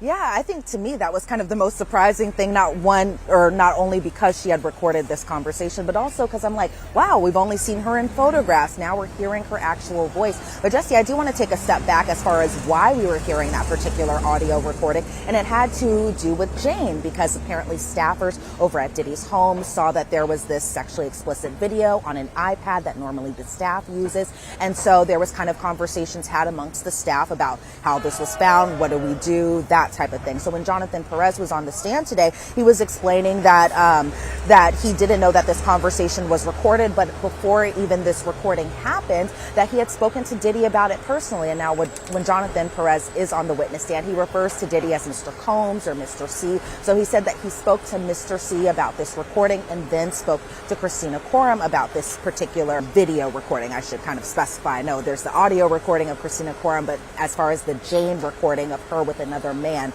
Yeah, I think to me that was kind of the most surprising thing, not only because she had recorded this conversation, but also because I'm like, wow, we've only seen her in photographs. Now we're hearing her actual voice. But Jesse, I do want to take a step back as far as why we were hearing that particular audio recording. And it had to do with Jane, because apparently staffers over at Diddy's home saw that there was this sexually explicit video on an iPad that normally the staff uses. And so there was kind of conversations had amongst the staff about how this was found, what do we do, that type of thing. So when Jonathan Perez was on the stand today, he was explaining that that he didn't know that this conversation was recorded, but before even this recording happened, that he had spoken to Diddy about it personally. And now when Jonathan Perez is on the witness stand, he refers to Diddy as Mr. Combs or Mr. C. So he said that he spoke to Mr. C about this recording and then spoke to Christina Corum about this particular video recording. I should kind of specify. No, there's the audio recording of Christina Corum, but as far as the Jane recording of her with another man,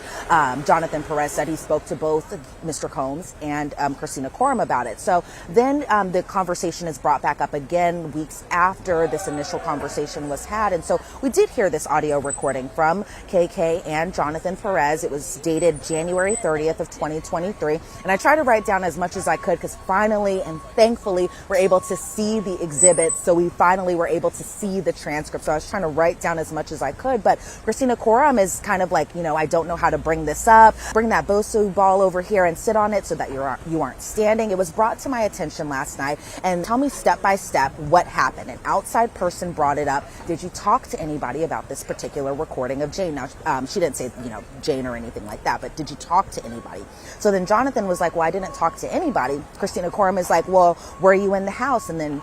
Jonathan Perez said he spoke to both Mr. Combs and Christina Corum about it. So then the conversation is brought back up again weeks after this initial conversation was had. And so we did hear this audio recording from KK and Jonathan Perez. It was dated January 30th of 2023. And I tried to write down as much as I could because finally and thankfully we're able to see the exhibits. So we finally were able to see the transcript. So I was trying to write down as much as I could. But Christina Corum is kind of like, I don't know how to bring this up. Bring that Bosu ball over here and sit on it so that you aren't standing. It was brought to my attention last night. And tell me step by step what happened. An outside person brought it up. Did you talk to anybody about this particular recording of Jane? Now, she didn't say, Jane or anything like that, but did you talk to anybody? So then Jonathan was like, well, I didn't talk to anybody. Christina Corum is like, well, were you in the house? And then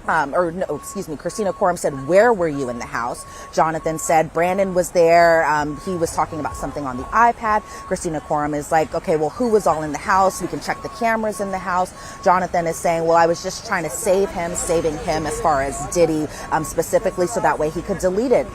Christina Corum said, where were you in the house? Jonathan said, Brandon was there. He was talking about something on the iPad. Christina Corum is like, okay, well, who was all in the house? We can check the cameras in the house. Jonathan is saying, well, I was just trying to saving him as far as Diddy specifically, so that way he could delete it.